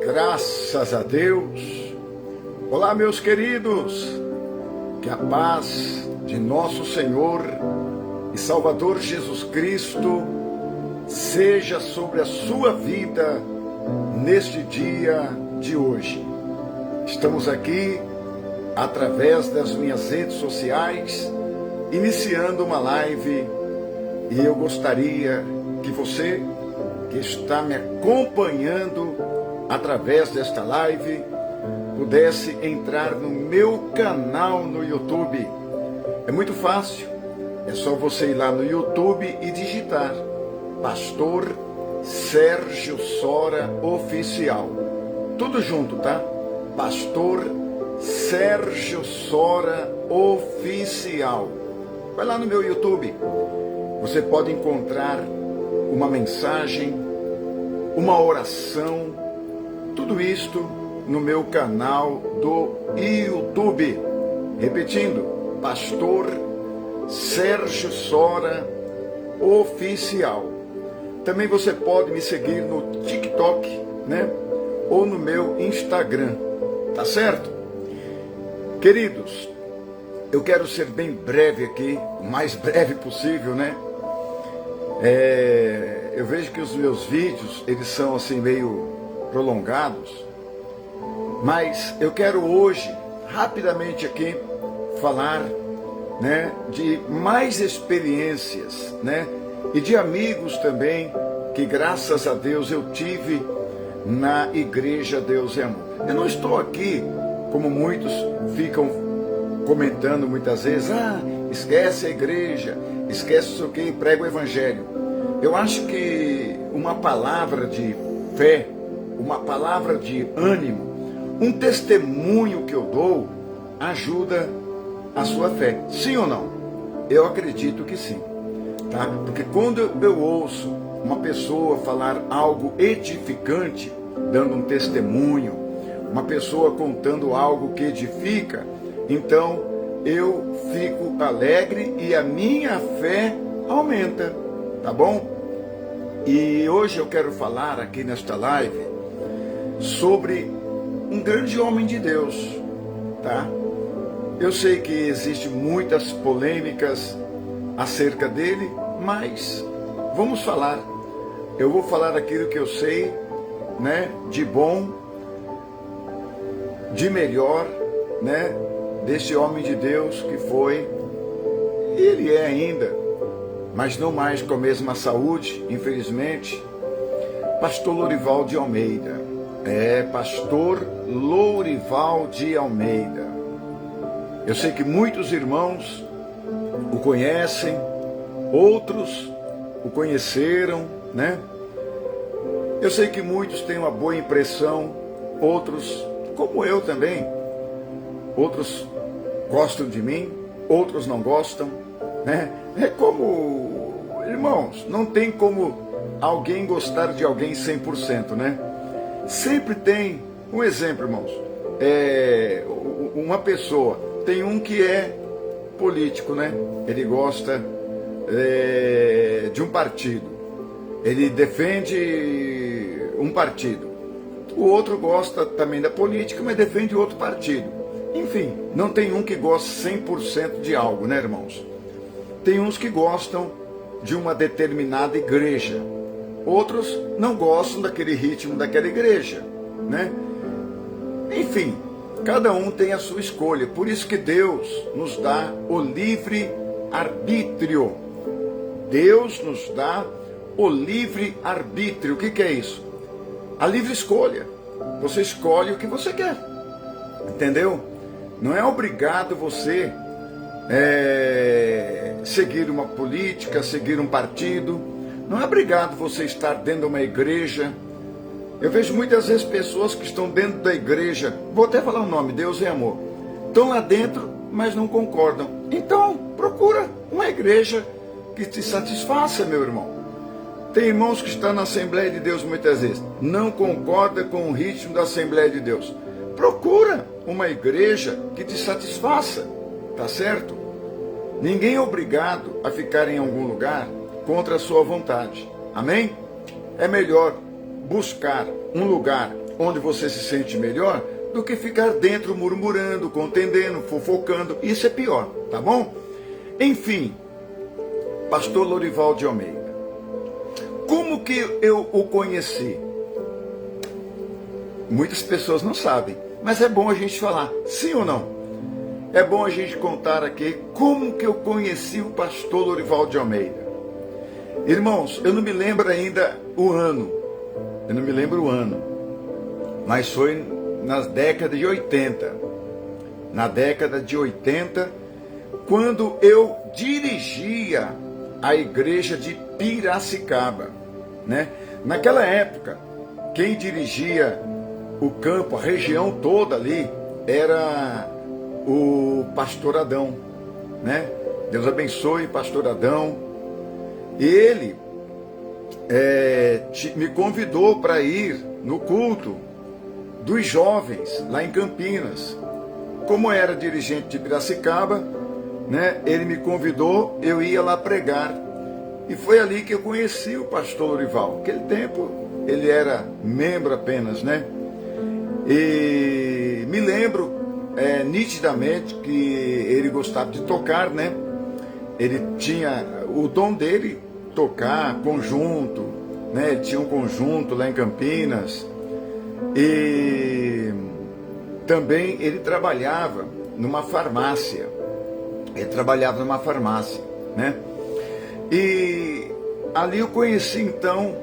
Graças a Deus. Olá, meus queridos. Que a paz de nosso Senhor e Salvador Jesus Cristo seja sobre a sua vida neste dia de hoje. Estamos aqui através das minhas redes sociais, iniciando uma live, e eu gostaria que você que está me acompanhando através desta live pudesse entrar no meu canal no YouTube. É muito fácil, é só você ir lá no YouTube e digitar Pastor Sérgio Sora Oficial. Tudo junto, tá? Pastor Sérgio Sora Oficial. Vai lá no meu YouTube. Você pode encontrar uma mensagem, uma oração, tudo isto no meu canal do YouTube. Repetindo, Pastor Sérgio Sora Oficial. Também você pode me seguir no TikTok, né? Ou no meu Instagram, tá certo? Queridos, eu quero ser bem breve aqui, o mais breve possível, né? Eu vejo que os meus vídeos, eles são assim meio prolongados, mas eu quero hoje, rapidamente aqui, falar, né, de mais experiências, né, e de amigos também, que graças a Deus eu tive na Igreja Deus é Amor. Eu não estou aqui, como muitos ficam comentando muitas vezes, esquece a igreja, esquece o que, prega o evangelho. Eu acho que uma palavra de fé, uma palavra de ânimo, um testemunho que eu dou, ajuda a sua fé. Sim ou não? Eu acredito que sim. Tá? Porque quando eu ouço uma pessoa falar algo edificante, dando um testemunho, uma pessoa contando algo que edifica, então eu fico alegre e a minha fé aumenta, tá bom? E hoje eu quero falar aqui nesta live sobre um grande homem de Deus, tá? Eu sei que existem muitas polêmicas acerca dele, mas vamos falar. Eu vou falar aquilo que eu sei, né, de bom, de melhor, né, desse homem de Deus que foi, e ele é ainda, mas não mais com a mesma saúde, infelizmente, Pastor Lourival de Almeida. Pastor Lourival de Almeida. Eu sei que muitos irmãos o conhecem, outros o conheceram, né? Eu sei que muitos têm uma boa impressão, outros, como eu também, outros gostam de mim, outros não gostam, né? É como, irmãos, não tem como alguém gostar de alguém 100%, né? Sempre tem um exemplo, irmãos. Uma pessoa, tem um que é político, né? Ele gosta de um partido, ele defende um partido. O outro gosta também da política, mas defende outro partido. Enfim, não tem um que gosta 100% de algo, né, irmãos? Tem uns que gostam de uma determinada igreja, outros não gostam daquele ritmo daquela igreja, né? Enfim, cada um tem a sua escolha. Por isso que Deus nos dá o livre arbítrio. Deus nos dá o livre arbítrio. O que é isso? A livre escolha. Você escolhe o que você quer. Entendeu? Não é obrigado você seguir uma política, seguir um partido. Não é obrigado você estar dentro de uma igreja. Eu vejo muitas vezes pessoas que estão dentro da igreja, vou até falar o nome, Deus é Amor. Estão lá dentro, mas não concordam. Então, procura uma igreja que te satisfaça, meu irmão. Tem irmãos que estão na Assembleia de Deus muitas vezes, não concorda com o ritmo da Assembleia de Deus. Procura uma igreja que te satisfaça, tá certo? Ninguém é obrigado a ficar em algum lugar contra a sua vontade. Amém? É melhor buscar um lugar onde você se sente melhor do que ficar dentro murmurando, contendendo, fofocando. Isso é pior, tá bom? Enfim, pastor Lorival de Almeida. Como que eu o conheci? Muitas pessoas não sabem, mas é bom a gente falar, sim ou não? É bom a gente contar aqui como que eu conheci o pastor Lorival de Almeida. Irmãos, eu não me lembro ainda o ano, mas foi nas décadas de 80. Na década de 80, quando eu dirigia a igreja de Piracicaba, né? Naquela época, quem dirigia o campo, a região toda ali, era o pastor Adão, né? Deus abençoe, pastor Adão. E ele me convidou para ir no culto dos jovens lá em Campinas. Como era dirigente de Piracicaba, né? Ele me convidou, eu ia lá pregar. E foi ali que eu conheci o pastor Lorival. Naquele tempo ele era membro apenas, né? E me lembro nitidamente que ele gostava de tocar, né? Ele tinha o dom dele tocar conjunto, né? Ele tinha um conjunto lá em Campinas. E também ele trabalhava numa farmácia. Né? E ali eu conheci então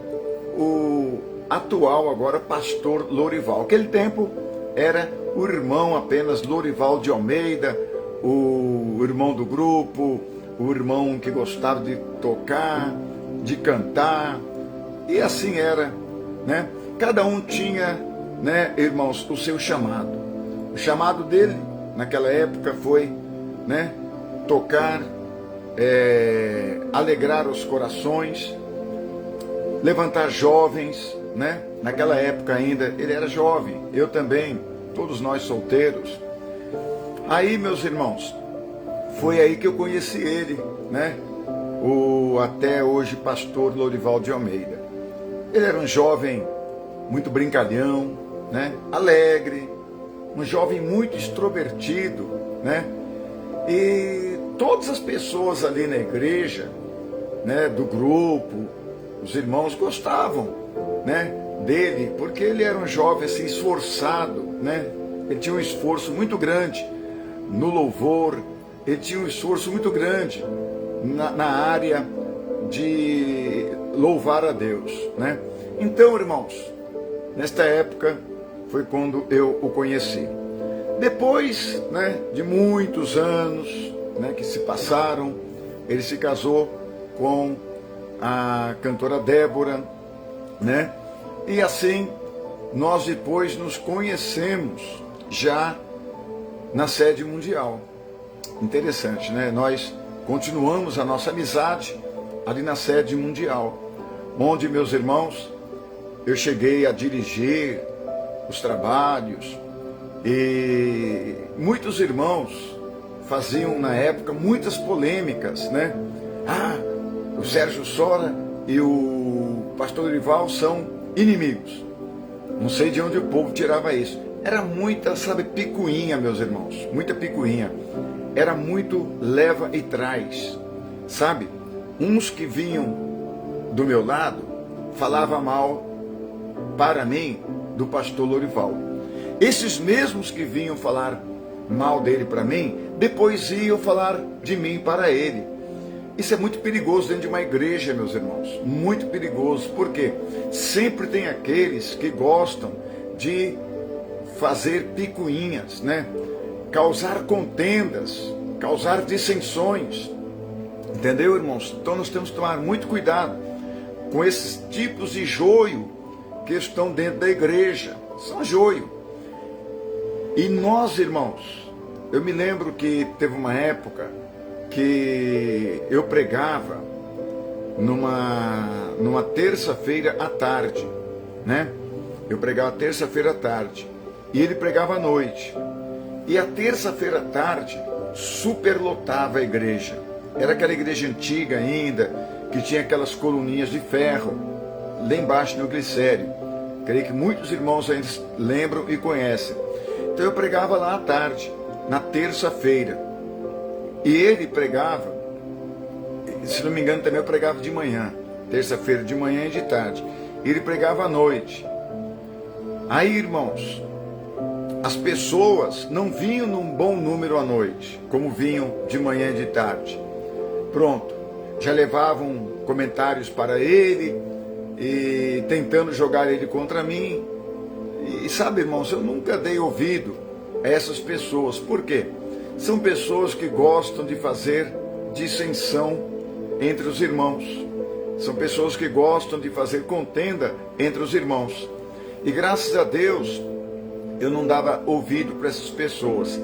o atual agora pastor Lorival. Aquele tempo era o irmão apenas Lorival de Almeida, o irmão do grupo, o irmão que gostava de tocar, de cantar, e assim era, né? Cada um tinha, né, irmãos, o seu chamado. O chamado dele naquela época foi, né, tocar, alegrar os corações, levantar jovens, né? Naquela época ainda ele era jovem, eu também, todos nós solteiros. Aí, meus irmãos, foi aí que eu conheci ele, né? O até hoje pastor Lorival de Almeida. Ele era um jovem muito brincalhão, né? Alegre, um jovem muito extrovertido, né? E todas as pessoas ali na igreja, né, do grupo, os irmãos gostavam, né, dele, porque ele era um jovem assim esforçado, né? Ele tinha um esforço muito grande no louvor, ele tinha um esforço muito grande na área de louvar a Deus, né? Então, irmãos, nesta época foi quando eu o conheci. Depois, né, de muitos anos, né, que se passaram, ele se casou com a cantora Débora, né? E assim nós depois nos conhecemos já na sede mundial. Interessante, né? Nós continuamos a nossa amizade ali na sede mundial, onde, meus irmãos, eu cheguei a dirigir os trabalhos e muitos irmãos faziam na época muitas polêmicas, né? Ah, o Sérgio Sora e o pastor Lorival são inimigos. Não sei de onde o povo tirava isso. Era muita, sabe, picuinha, meus irmãos, muita picuinha. Era muito leva e traz, sabe? Uns que vinham do meu lado falavam mal para mim do pastor Lorival. Esses mesmos que vinham falar mal dele para mim, depois iam falar de mim para ele. Isso é muito perigoso dentro de uma igreja, meus irmãos. Muito perigoso, porque sempre tem aqueles que gostam de fazer picuinhas, né? Causar contendas, causar dissensões. Entendeu, irmãos? Então nós temos que tomar muito cuidado com esses tipos de joio que estão dentro da igreja. São joio. E nós, irmãos, eu me lembro que teve uma época que eu pregava numa terça-feira à tarde, né? Eu pregava terça-feira à tarde e ele pregava à noite. E a terça-feira à tarde superlotava a igreja. Era aquela igreja antiga ainda, que tinha aquelas coluninhas de ferro lá embaixo no glicério. Creio que muitos irmãos ainda lembram e conhecem. Então eu pregava lá à tarde, na terça-feira. E ele pregava, se não me engano também eu pregava de manhã. Terça-feira de manhã e de tarde. E ele pregava à noite. Aí, irmãos, as pessoas não vinham num bom número à noite, como vinham de manhã e de tarde. Pronto, já levavam comentários para ele e tentando jogar ele contra mim. E sabe, irmãos, eu nunca dei ouvido a essas pessoas. Por quê? São pessoas que gostam de fazer dissensão entre os irmãos. São pessoas que gostam de fazer contenda entre os irmãos. E graças a Deus, eu não dava ouvido para essas pessoas.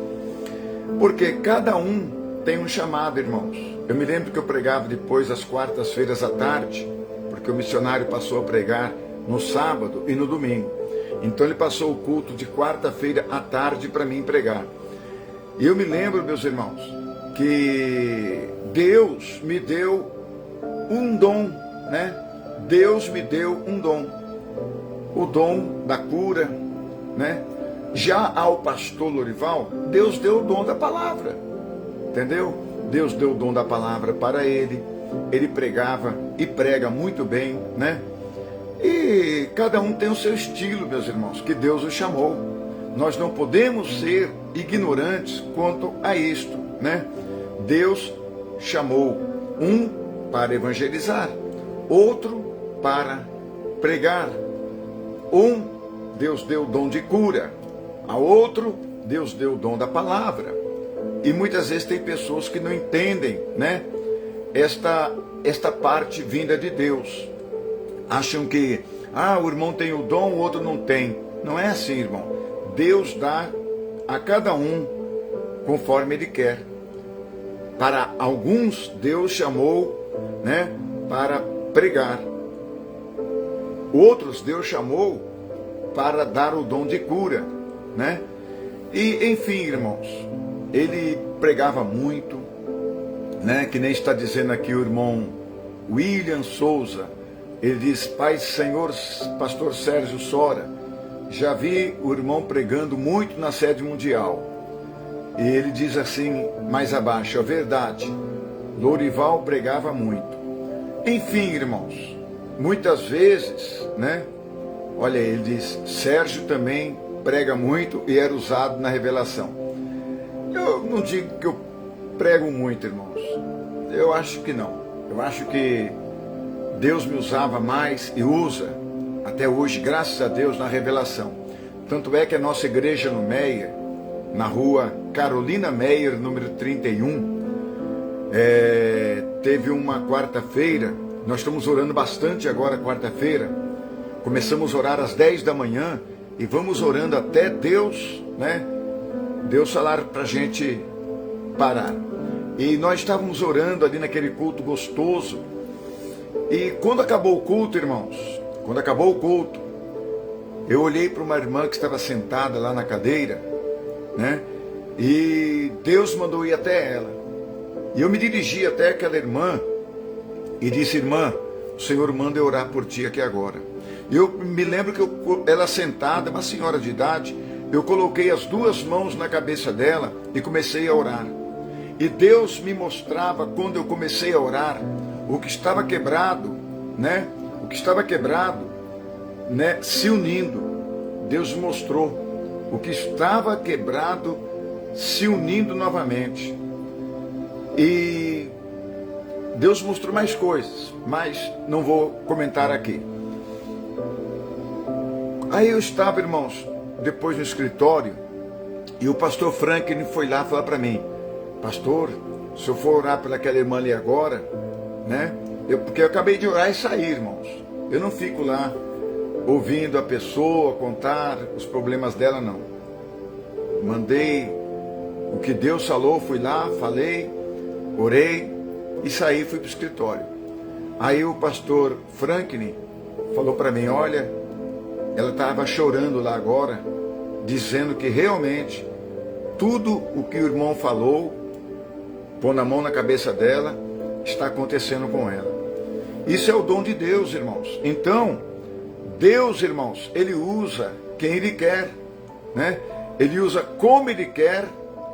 Porque cada um tem um chamado, irmãos. Eu me lembro que eu pregava depois às quartas-feiras à tarde, porque o missionário passou a pregar no sábado e no domingo. Então ele passou o culto de quarta-feira à tarde para mim pregar. E eu me lembro, meus irmãos, que Deus me deu um dom, né? Deus me deu um dom. O dom da cura, né? Já ao pastor Lorival, Deus deu o dom da palavra, entendeu? Deus deu o dom da palavra para ele pregava e prega muito bem, né? E cada um tem o seu estilo, meus irmãos, que Deus o chamou. Nós não podemos ser ignorantes quanto a isto, né? Deus chamou um para evangelizar, outro para pregar. Deus deu o dom de cura, a outro Deus deu o dom da palavra. E muitas vezes tem pessoas que não entendem, né, esta parte vinda de Deus. Acham que, o irmão tem o dom, o outro não tem. Não é assim, irmão. Deus dá a cada um conforme Ele quer. Para alguns, Deus chamou, né, para pregar. Outros, Deus chamou para dar o dom de cura, né? E, enfim, irmãos, ele pregava muito, né? Que nem está dizendo aqui o irmão William Souza. Ele diz: Pai, Senhor, pastor Sérgio Sora, já vi o irmão pregando muito na sede mundial. E ele diz assim, mais abaixo: a verdade, Lorival pregava muito. Enfim, irmãos, muitas vezes, né? Olha, ele diz: Sérgio também prega muito e era usado na revelação. Eu não digo que eu prego muito, irmãos. Eu acho que não. Eu acho que Deus me usava mais e usa até hoje, graças a Deus, na revelação. Tanto é que a nossa igreja no Meier, na rua Carolina Meier, número 31, teve uma quarta-feira. Nós estamos orando bastante agora, quarta-feira. Começamos a orar às 10 da manhã e vamos orando até Deus, né? Deus falar para a gente parar. E nós estávamos orando ali naquele culto gostoso. E quando acabou o culto, irmãos, quando acabou o culto, eu olhei para uma irmã que estava sentada lá na cadeira, né? E Deus mandou ir até ela. E eu me dirigi até aquela irmã e disse: irmã, o Senhor manda eu orar por ti aqui agora. E eu me lembro que ela sentada, uma senhora de idade, eu coloquei as duas mãos na cabeça dela e comecei a orar. E Deus me mostrava, quando eu comecei a orar, o que estava quebrado, né? O que estava quebrado, né? Se unindo. Deus mostrou o que estava quebrado se unindo novamente. E Deus mostrou mais coisas, mas não vou comentar aqui. Aí eu estava, irmãos, depois no escritório, e o pastor Franklin foi lá falar para mim: pastor, se eu for orar pelaquela irmã ali agora, né? Porque eu acabei de orar e sair, irmãos. Eu não fico lá ouvindo a pessoa contar os problemas dela, não. Mandei o que Deus falou, fui lá, falei, orei e saí, fui para o escritório. Aí o pastor Franklin falou para mim: olha, ela estava chorando lá agora, dizendo que realmente tudo o que o irmão falou, pondo a mão na cabeça dela, está acontecendo com ela. Isso é o dom de Deus, irmãos. Então, Deus, irmãos, Ele usa quem Ele quer, né? Ele usa como Ele quer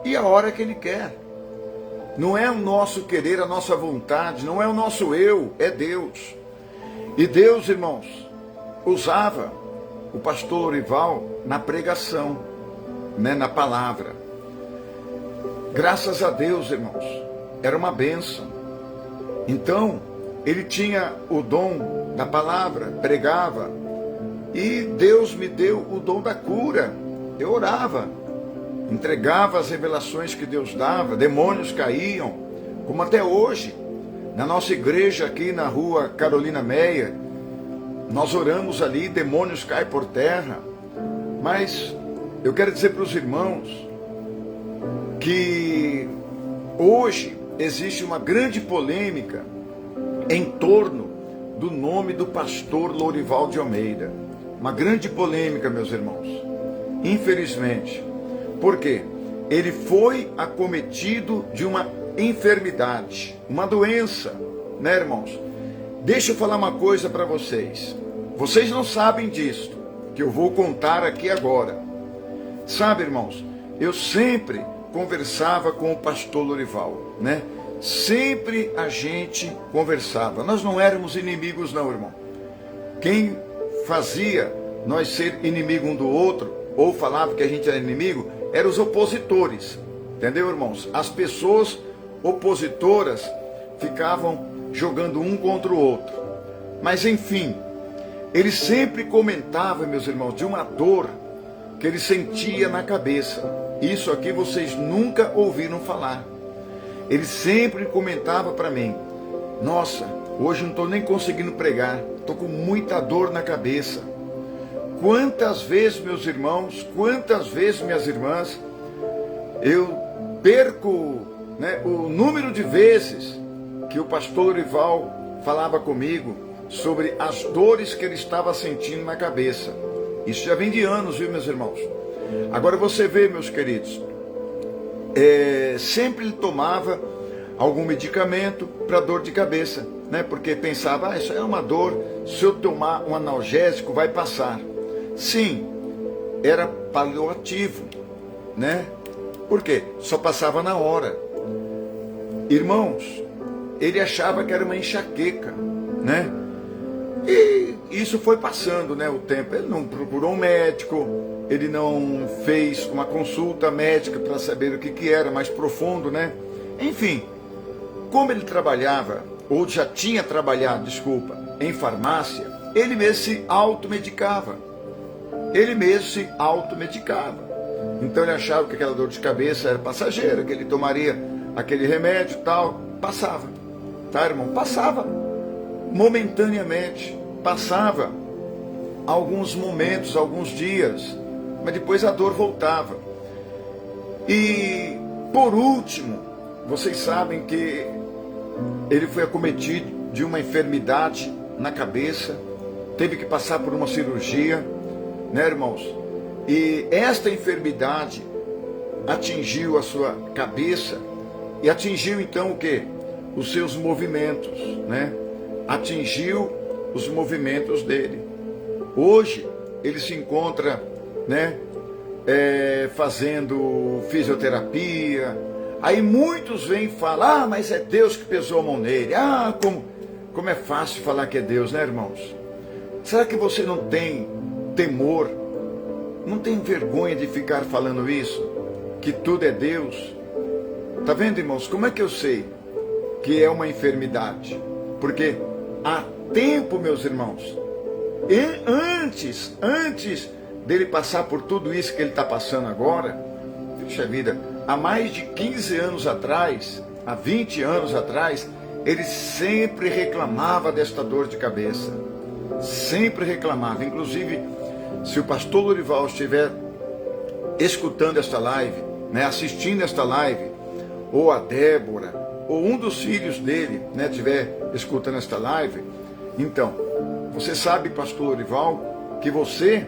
e a hora que Ele quer. Não é o nosso querer, a nossa vontade, não é o nosso eu, é Deus. E Deus, irmãos, usava o pastor Lorival na pregação, né, na palavra. Graças a Deus, irmãos, era uma bênção. Então, ele tinha o dom da palavra, pregava, e Deus me deu o dom da cura. Eu orava, entregava as revelações que Deus dava, demônios caíam, como até hoje, na nossa igreja aqui na rua Carolina Meia, nós oramos ali, demônios caem por terra. Mas eu quero dizer para os irmãos que hoje existe uma grande polêmica em torno do nome do pastor Lorival de Almeida. Uma grande polêmica, meus irmãos. Infelizmente. Por quê? Ele foi acometido de uma enfermidade, uma doença, né, irmãos? Deixa eu falar uma coisa para vocês. Vocês não sabem disso, que eu vou contar aqui agora. Sabe, irmãos, eu sempre conversava com o pastor Lorival, né? Sempre a gente conversava. Nós não éramos inimigos não, irmão. Quem fazia nós ser inimigo um do outro, ou falava que a gente era inimigo, eram os opositores. Entendeu, irmãos? As pessoas opositoras ficavam jogando um contra o outro. Mas enfim, ele sempre comentava, meus irmãos, de uma dor que ele sentia na cabeça. Isso aqui vocês nunca ouviram falar. Ele sempre comentava para mim: nossa, hoje não estou nem conseguindo pregar, estou com muita dor na cabeça. Quantas vezes, meus irmãos, quantas vezes, minhas irmãs, eu perco, né, o número de vezes que o pastor Lorival falava comigo sobre as dores que ele estava sentindo na cabeça. Isso já vem de anos, viu, meus irmãos? Agora você vê, meus queridos, sempre ele tomava algum medicamento para dor de cabeça, né? Porque pensava, isso é uma dor, se eu tomar um analgésico vai passar. Sim, era paliativo, né? Por quê? Só passava na hora. Irmãos, ele achava que era uma enxaqueca, né? E isso foi passando, né, o tempo. Ele não procurou um médico, ele não fez uma consulta médica para saber o que era, mais profundo, né? Enfim, como ele trabalhava, ou já tinha trabalhado, desculpa, em farmácia, ele mesmo se automedicava. Ele mesmo se automedicava. Então ele achava que aquela dor de cabeça era passageira, que ele tomaria aquele remédio e tal. Passava, tá, irmão? Passava momentaneamente, passava alguns momentos, alguns dias, mas depois a dor voltava. E por último, vocês sabem que ele foi acometido de uma enfermidade na cabeça, teve que passar por uma cirurgia, né, irmãos? E esta enfermidade atingiu a sua cabeça e atingiu então o quê? Os seus movimentos, né? Atingiu os movimentos dele. Hoje ele se encontra, né, fazendo fisioterapia. Aí muitos vêm falar, mas é Deus que pesou a mão nele. Como é fácil falar que é Deus, né, irmãos? Será que você não tem temor, não tem vergonha de ficar falando isso? Que tudo é Deus? Tá vendo, irmãos? Como é que eu sei que é uma enfermidade? Porque há tempo, meus irmãos, antes dele passar por tudo isso que ele está passando agora, puxa vida, há mais de 15 anos atrás, há 20 anos atrás, ele sempre reclamava desta dor de cabeça. Sempre reclamava. Inclusive, se o pastor Lorival estiver escutando esta live, né, assistindo esta live, ou a Débora, ou um dos filhos dele, né, estiver escutando esta live, então, você sabe, pastor Lorival, que você,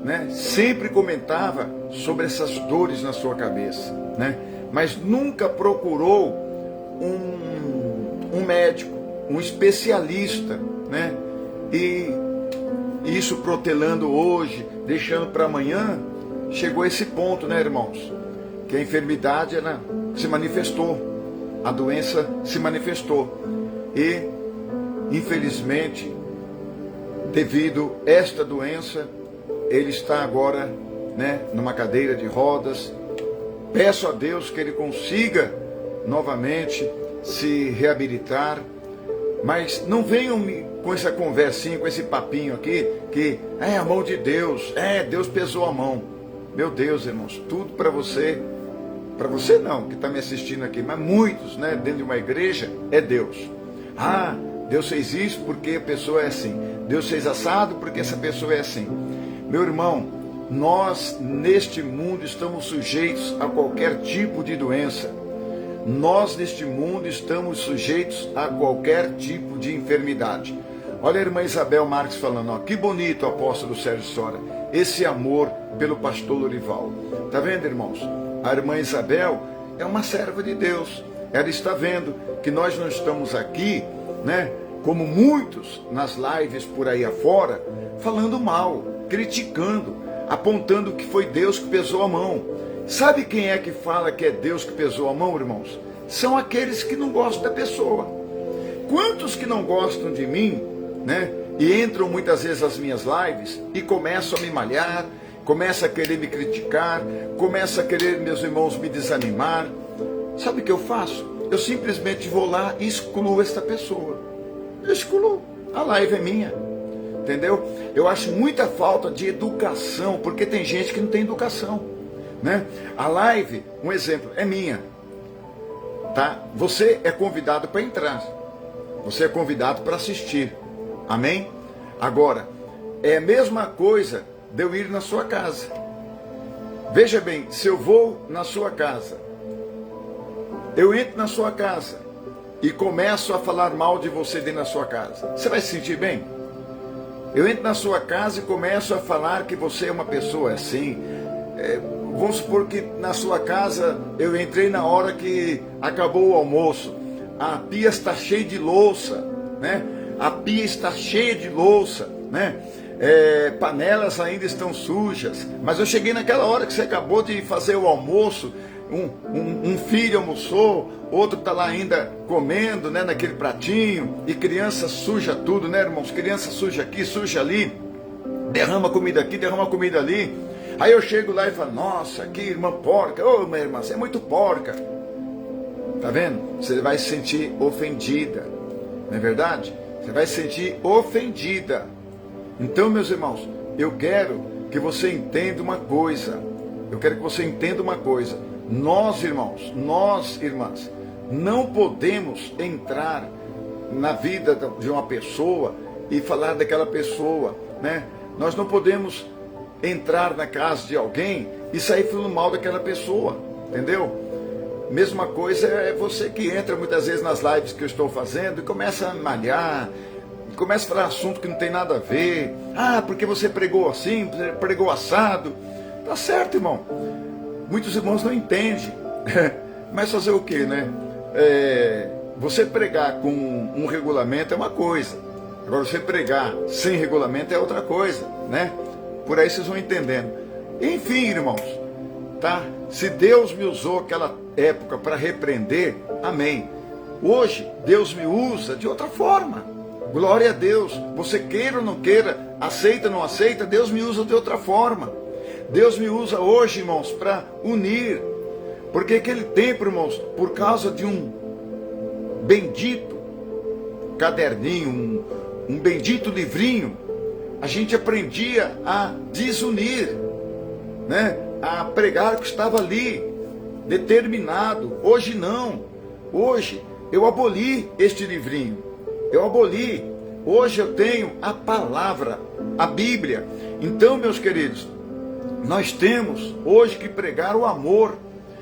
né, sempre comentava sobre essas dores na sua cabeça, né, mas nunca procurou um médico, um especialista, né, e isso protelando hoje, deixando para amanhã, chegou a esse ponto, né, irmãos? Que a enfermidade ela se manifestou, a doença se manifestou. E, infelizmente, devido a esta doença, ele está agora, né, numa cadeira de rodas. Peço a Deus que ele consiga novamente se reabilitar, mas não venham com essa conversinha, com esse papinho aqui, que é a mão de Deus, Deus pesou a mão. Meu Deus, irmãos, tudo para você não, que está me assistindo aqui, mas muitos, né, dentro de uma igreja, é Deus. Deus fez isso porque a pessoa é assim, Deus fez assado porque essa pessoa é assim. Meu irmão, nós neste mundo estamos sujeitos a qualquer tipo de doença. Nós neste mundo estamos sujeitos a qualquer tipo de enfermidade. Olha a irmã Isabel Marques falando, ó, que bonito, apóstolo Sérgio Sora, esse amor pelo pastor Lorival. Tá vendo, irmãos? A irmã Isabel é uma serva de Deus. Ela está vendo que nós não estamos aqui, né, como muitos nas lives por aí afora, falando mal, criticando, apontando que foi Deus que pesou a mão. Sabe quem é que fala que é Deus que pesou a mão, irmãos? São aqueles que não gostam da pessoa. Quantos que não gostam de mim, né? E entram muitas vezes nas minhas lives e começam a me malhar, começam a querer me criticar, começam a querer, meus irmãos, me desanimar. Sabe o que eu faço? Eu simplesmente vou lá e excluo esta pessoa. Eu excluo. A live é minha. Entendeu? Eu acho muita falta de educação, porque tem gente que não tem educação. Né? A live, um exemplo, é minha, tá? Você é convidado para entrar, você é convidado para assistir, amém? Agora, é a mesma coisa de eu ir na sua casa. Veja bem, se eu vou na sua casa, eu entro na sua casa e começo a falar mal de você dentro da sua casa, você vai se sentir bem? Eu entro na sua casa e começo a falar que você é uma pessoa assim, vamos supor que na sua casa eu entrei na hora que acabou o almoço, a pia está cheia de louça, né? A pia está cheia de louça, né? Panelas ainda estão sujas, mas eu cheguei naquela hora que você acabou de fazer o almoço, um filho almoçou, outro está lá ainda comendo, né, naquele pratinho, e criança suja tudo, né, irmãos? Criança suja aqui, suja ali, derrama comida aqui, derrama comida ali. Aí eu chego lá e falo, nossa, que irmã porca, ô minha irmã, você é muito porca. Tá vendo? Você vai se sentir ofendida, não é verdade? Você vai se sentir ofendida. Então, meus irmãos, eu quero que você entenda uma coisa. Eu quero que você entenda uma coisa. Nós, irmãos, nós, irmãs, não podemos entrar na vida de uma pessoa e falar daquela pessoa, né? Nós não podemos entrar na casa de alguém e sair falando mal daquela pessoa, entendeu? Mesma coisa é você que entra muitas vezes nas lives que eu estou fazendo e começa a malhar, começa a falar assunto que não tem nada a ver. Porque você pregou assim, pregou assado. Tá certo, irmão. Muitos irmãos não entendem. Mas fazer o quê, né? Você pregar com um regulamento é uma coisa. Agora você pregar sem regulamento é outra coisa, né? Por aí vocês vão entendendo. Enfim, irmãos, tá? Se Deus me usou aquela época para repreender, amém. Hoje, Deus me usa de outra forma. Glória a Deus. Você queira ou não queira, aceita ou não aceita, Deus me usa de outra forma. Deus me usa hoje, irmãos, para unir. Porque aquele tempo, irmãos, por causa de um bendito caderninho, um bendito livrinho, a gente aprendia a desunir, né? A pregar o que estava ali, determinado. Hoje não. Hoje eu aboli este livrinho. Eu aboli. Hoje eu tenho a palavra, a Bíblia. Então, meus queridos, nós temos hoje que pregar o amor,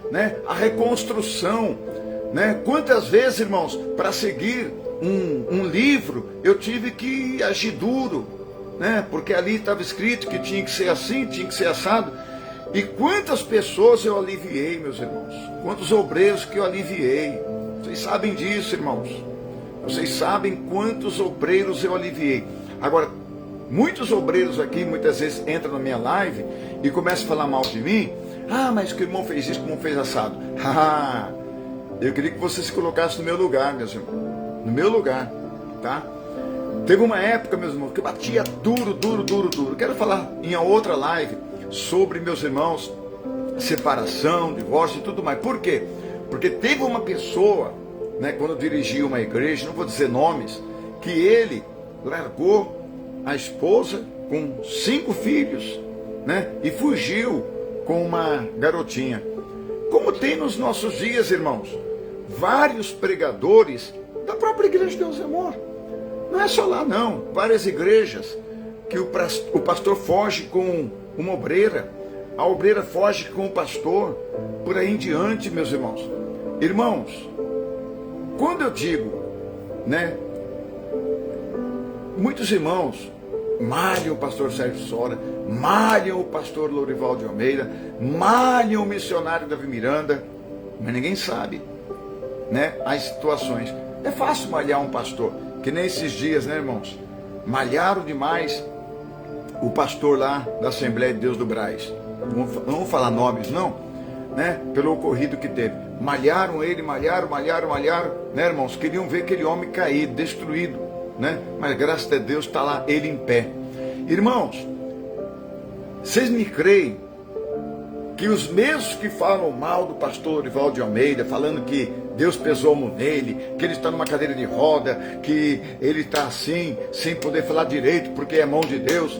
né? A reconstrução, né? Quantas vezes, irmãos, para seguir um livro, eu tive que agir duro, né? Porque ali estava escrito que tinha que ser assim, tinha que ser assado. E quantas pessoas eu aliviei, meus irmãos? Quantos obreiros que eu aliviei? Vocês sabem disso, irmãos. Vocês sabem quantos obreiros eu aliviei. Agora, Muitos obreiros aqui, muitas vezes, entram na minha live e começam a falar mal de mim. Ah, mas que o irmão fez isso, que o irmão fez assado. Eu queria que você se colocasse no meu lugar, meus irmãos. No meu lugar, tá? Teve uma época, meus irmãos, que eu batia duro. Quero falar em outra live sobre, meus irmãos, separação, divórcio e tudo mais. Por quê? Porque teve uma pessoa, né, quando eu dirigi uma igreja, não vou dizer nomes, que ele largou a esposa com 5 filhos, né, e fugiu com uma garotinha. Como tem nos nossos dias, irmãos, vários pregadores da própria Igreja de Deus e Amor. Não é só lá não, várias igrejas que o pastor foge com uma obreira, a obreira foge com o pastor, por aí em diante, meus irmãos. Irmãos, quando eu digo, né, muitos irmãos malham o pastor Sérgio Sora, malham o pastor Lorival de Almeida, malham o missionário Davi Miranda, mas ninguém sabe, né, as situações. É fácil malhar um pastor, que nem esses dias, né, irmãos? Malharam demais o pastor lá da Assembleia de Deus do Brás. Não vamos falar nomes, não, né? Pelo ocorrido que teve. Malharam ele, malharam, né, irmãos? Queriam ver aquele homem caído, destruído, né? Mas graças a Deus está lá ele em pé. Irmãos, vocês me creem que os mesmos que falam mal do pastor Lorival de Almeida, falando que Deus pesou a mão nele, que ele está numa cadeira de roda, que ele está assim, sem poder falar direito, porque é mão de Deus.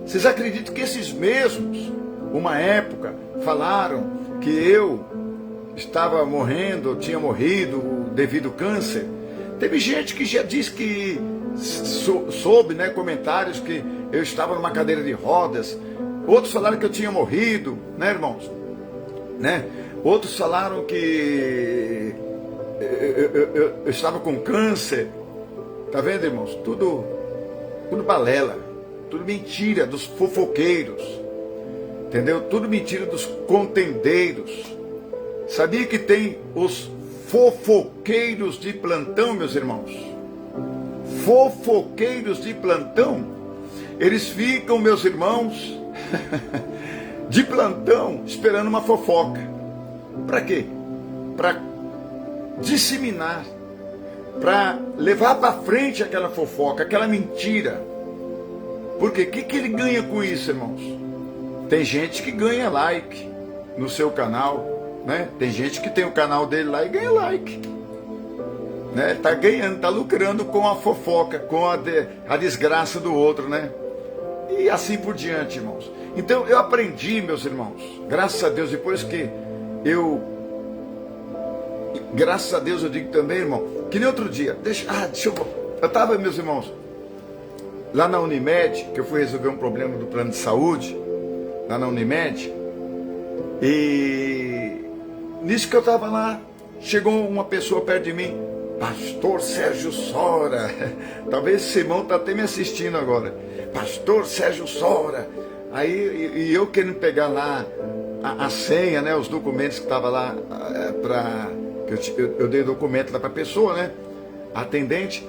Vocês acreditam que esses mesmos, uma época, falaram que eu estava morrendo, tinha morrido devido ao câncer? Teve gente que já disse que soube, né, comentários que eu estava numa cadeira de rodas. Outros falaram que eu tinha morrido, né, irmãos? Né? Outros falaram que eu estava com câncer. Tá vendo, irmãos? Tudo balela, tudo mentira dos fofoqueiros, entendeu? Tudo mentira dos contendeiros. Sabia que tem os fofoqueiros de plantão, meus irmãos? Fofoqueiros de plantão. Eles ficam, meus irmãos, de plantão, esperando uma fofoca. Para quê? Para disseminar, para levar para frente aquela fofoca, aquela mentira. Porque o que ele ganha com isso, irmãos? Tem gente que ganha like no seu canal, né? Tem gente que tem o canal dele lá e ganha like, né? Tá ganhando, tá lucrando com a fofoca, com a desgraça do outro, né? E assim por diante, irmãos. Então eu aprendi, meus irmãos, graças a Deus, depois que graças a Deus eu digo também, irmão, que nem outro dia, eu estava, meus irmãos, lá na Unimed, que eu fui resolver um problema do plano de saúde, lá na Unimed, e nisso que eu estava lá, chegou uma pessoa perto de mim, Pastor Sérgio Sora, talvez esse irmão está até me assistindo agora, Pastor Sérgio Sora. Aí e eu querendo pegar lá a senha, né, os documentos que estavam lá, eu dei documento lá para a pessoa, né, a atendente,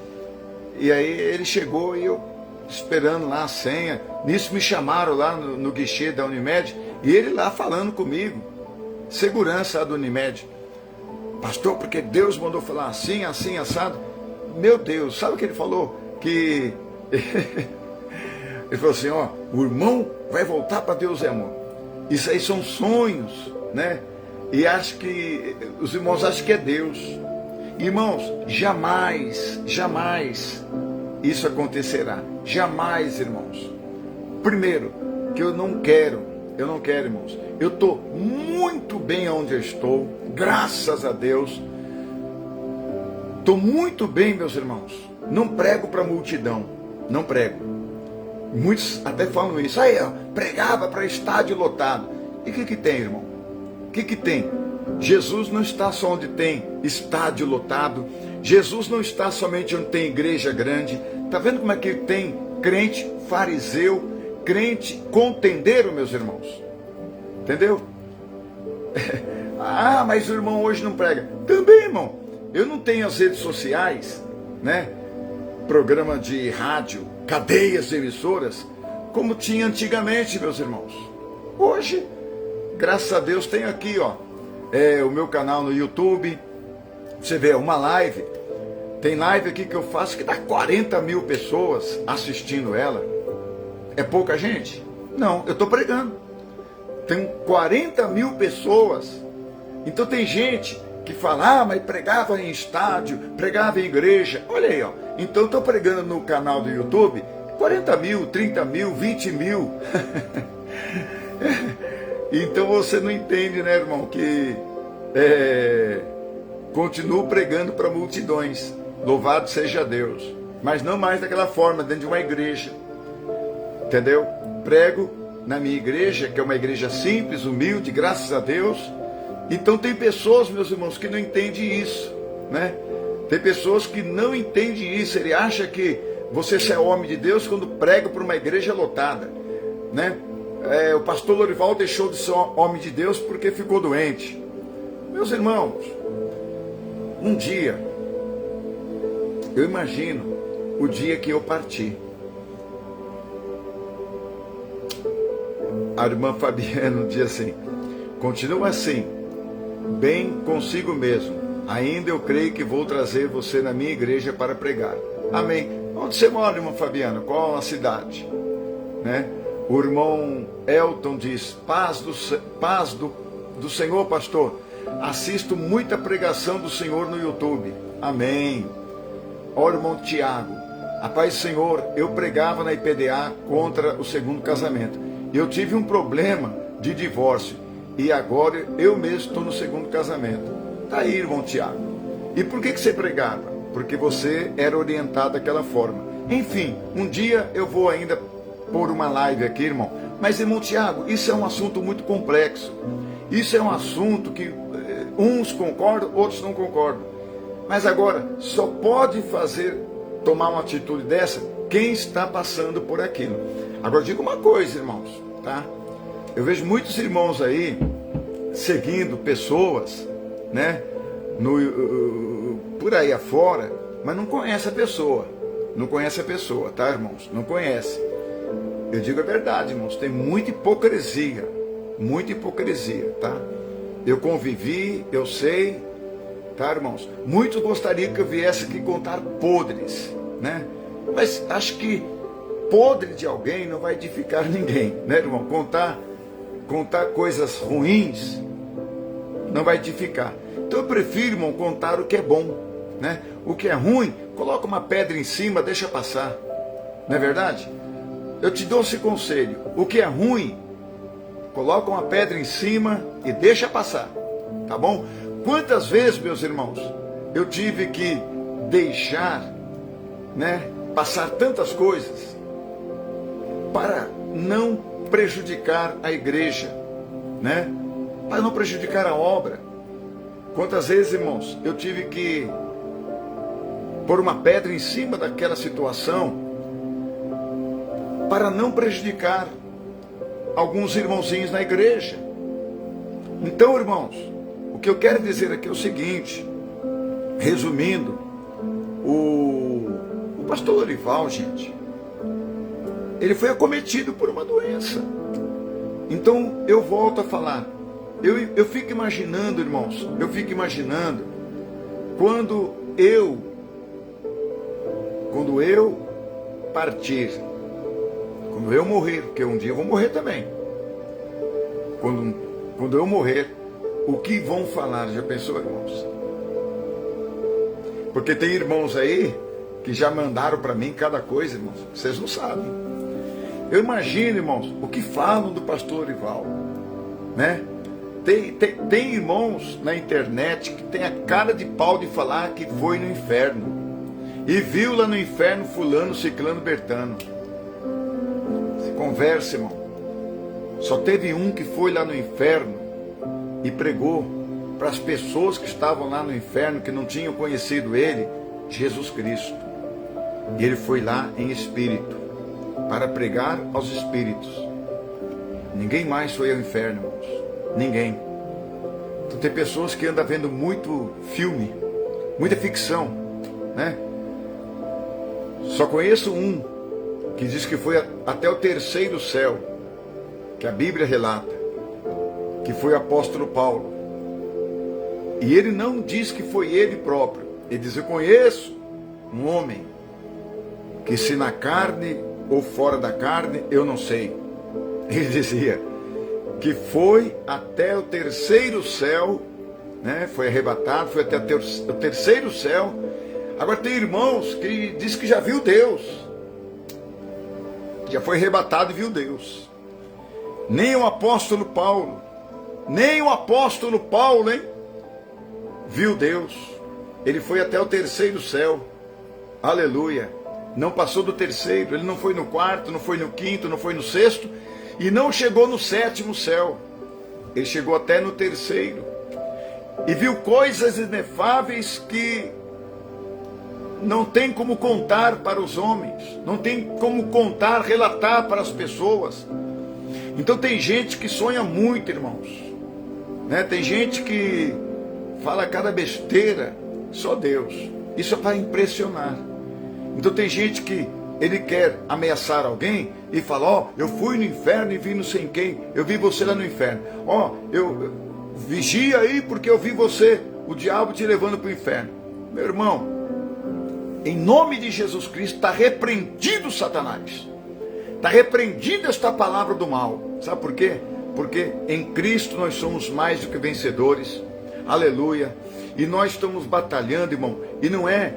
e aí ele chegou e eu esperando lá a senha. Nisso me chamaram lá no guichê da Unimed, e ele lá falando comigo, segurança da Unimed. Pastor, porque Deus mandou falar assim, assim, assado. Meu Deus, sabe o que ele falou? Que ele falou assim, ó, o irmão vai voltar para Deus é amor. Isso aí são sonhos, né? E acho que os irmãos acham que é Deus. Irmãos, jamais isso acontecerá. Jamais, irmãos. Primeiro, que eu não quero, irmãos. Eu estou muito bem onde eu estou, graças a Deus. Estou muito bem, meus irmãos. Não prego para multidão, não prego. Muitos até falam isso. Aí, ó, pregava para estádio lotado. E o que tem, irmão? O que tem? Jesus não está só onde tem estádio lotado. Jesus não está somente onde tem igreja grande. Está vendo como é que tem crente fariseu, crente contendeiro, meus irmãos? Entendeu? Ah, mas o irmão hoje não prega. Também, irmão. Eu não tenho as redes sociais, né? Programa de rádio, cadeias de emissoras, como tinha antigamente, meus irmãos. Hoje, graças a Deus, tem aqui, ó, o meu canal no YouTube. Você vê, uma live. Tem live aqui que eu faço que dá 40 mil pessoas assistindo ela. É pouca gente? Não, eu estou pregando. Tem 40 mil pessoas. Então tem gente que fala, mas pregava em estádio, pregava em igreja. Olha aí, ó. Então eu estou pregando no canal do YouTube 40 mil, 30 mil, 20 mil. Então você não entende, né, irmão, que continuo pregando para multidões. Louvado seja Deus. Mas não mais daquela forma, dentro de uma igreja. Entendeu? Prego na minha igreja, que é uma igreja simples, humilde, graças a Deus. Então tem pessoas, meus irmãos, que não entendem isso, né? Tem pessoas que não entendem isso. Ele acha que você é homem de Deus quando prega para uma igreja lotada, né? O pastor Lorival deixou de ser homem de Deus porque ficou doente. Meus irmãos, um dia, eu imagino o dia que eu parti. A irmã Fabiana dizia assim, continua assim, bem consigo mesmo. Ainda eu creio que vou trazer você na minha igreja para pregar. Amém. Onde você mora, irmã Fabiana? Qual a cidade? Né? O irmão Elton diz, paz do Senhor, pastor. Assisto muita pregação do Senhor no YouTube. Amém. Ó, irmão Tiago, a paz do Senhor, eu pregava na IPDA contra o segundo casamento. Eu tive um problema de divórcio e agora eu mesmo estou no segundo casamento. Tá aí, irmão Tiago. E por que você pregava? Porque você era orientado daquela forma. Enfim, um dia eu vou ainda pôr uma live aqui, irmão. Mas, irmão Tiago, isso é um assunto muito complexo. Isso é um assunto que uns concordam, outros não concordam. Mas agora, só pode tomar uma atitude dessa quem está passando por aquilo. Agora, digo uma coisa, irmãos, tá? Eu vejo muitos irmãos aí seguindo pessoas, né, por aí afora, mas não conhece a pessoa. Não conhece a pessoa, tá, irmãos? Não conhece. Eu digo a verdade, irmãos, tem muita hipocrisia, tá? Eu convivi, eu sei, tá, irmãos? Muitos gostariam que eu viesse aqui contar podres, né? Mas acho que podre de alguém não vai edificar ninguém, né, irmão? Contar coisas ruins não vai edificar. Então eu prefiro, irmão, contar o que é bom, né? O que é ruim, coloca uma pedra em cima, deixa passar. Não é verdade? Eu te dou esse conselho. O que é ruim, coloca uma pedra em cima e deixa passar. Tá bom? Quantas vezes, meus irmãos, eu tive que deixar, né, passar tantas coisas para não prejudicar a igreja, né? Para não prejudicar a obra. Quantas vezes, irmãos, eu tive que pôr uma pedra em cima daquela situação para não prejudicar alguns irmãozinhos na igreja. Então, irmãos, o que eu quero dizer aqui é o seguinte, resumindo, o pastor Lorival, gente, ele foi acometido por uma doença. Então, eu volto a falar, eu fico imaginando, irmãos, quando eu partir, quando eu morrer, porque um dia eu vou morrer também. Quando eu morrer, o que vão falar? Já pensou, irmãos? Porque tem irmãos aí que já mandaram para mim cada coisa, irmãos, vocês não sabem. Eu imagino, irmãos, o que falam do pastor Lorival, né? Tem irmãos na internet que tem a cara de pau de falar que foi no inferno e viu lá no inferno fulano, ciclano, bertano. Se conversa, irmão. Só teve um que foi lá no inferno e pregou para as pessoas que estavam lá no inferno, que não tinham conhecido ele, Jesus Cristo. E ele foi lá em espírito para pregar aos espíritos. Ninguém mais foi ao inferno, irmãos. Ninguém. Então tem pessoas que andam vendo muito filme, muita ficção, né? Só conheço um que diz que foi até o terceiro céu, que a Bíblia relata, que foi o apóstolo Paulo. E ele não diz que foi ele próprio. Ele diz: eu conheço um homem que, se na carne ou fora da carne, eu não sei. Ele dizia que foi até o terceiro céu, né? Foi arrebatado, foi até o terceiro céu. Agora tem irmãos que diz que já viu Deus, já foi arrebatado e viu Deus. Nem o apóstolo Paulo, hein, viu Deus. Ele foi até o terceiro céu, aleluia. Não passou do terceiro, ele não foi no quarto, não foi no quinto, não foi no sexto, e não chegou no sétimo céu. Ele chegou até no terceiro, e viu coisas inefáveis que não tem como contar para os homens, não tem como contar, relatar para as pessoas. Então tem gente que sonha muito, irmãos, né? Tem gente que fala cada besteira, só Deus. Isso é para impressionar. Então tem gente que ele quer ameaçar alguém e fala: ó, eu fui no inferno e vi não sei quem, eu vi você lá no inferno. Ó, eu vigia aí porque eu vi você, o diabo te levando para o inferno. Meu irmão, em nome de Jesus Cristo, está repreendido Satanás. Está repreendida esta palavra do mal. Sabe por quê? Porque em Cristo nós somos mais do que vencedores. Aleluia. E nós estamos batalhando, irmão. E não é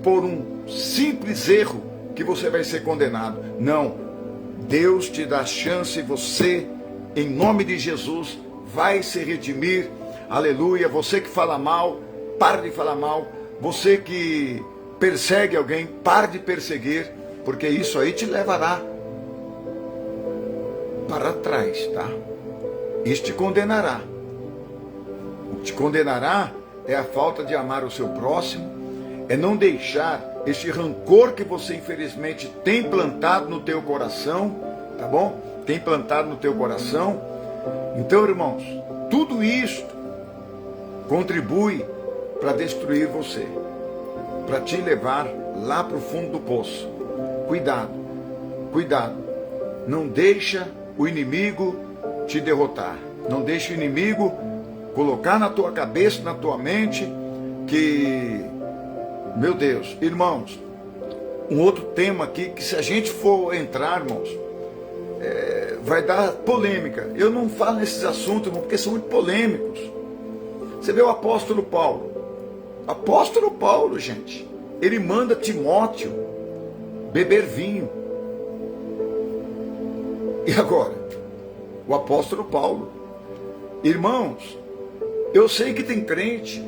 por um simples erro que você vai ser condenado. Não. Deus te dá chance e você, em nome de Jesus, vai se redimir. Aleluia. Você que fala mal, para de falar mal. Você que persegue alguém, pare de perseguir, porque isso aí te levará para trás, tá? Isso te condenará. O que te condenará é a falta de amar o seu próximo, é não deixar esse rancor que você infelizmente tem plantado no teu coração, tá bom? Tem plantado no teu coração. Então, irmãos, tudo isto contribui para destruir você, para te levar lá para o fundo do poço. Cuidado, cuidado. Não deixa o inimigo te derrotar. Não deixa o inimigo colocar na tua cabeça, na tua mente, que, meu Deus, irmãos, um outro tema aqui, que se a gente for entrar, irmãos, vai dar polêmica. Eu não falo nesses assuntos, irmão, porque são muito polêmicos. Você vê o apóstolo Paulo. Apóstolo Paulo, gente, ele manda Timóteo beber vinho. E agora? O apóstolo Paulo. Irmãos, eu sei que tem crente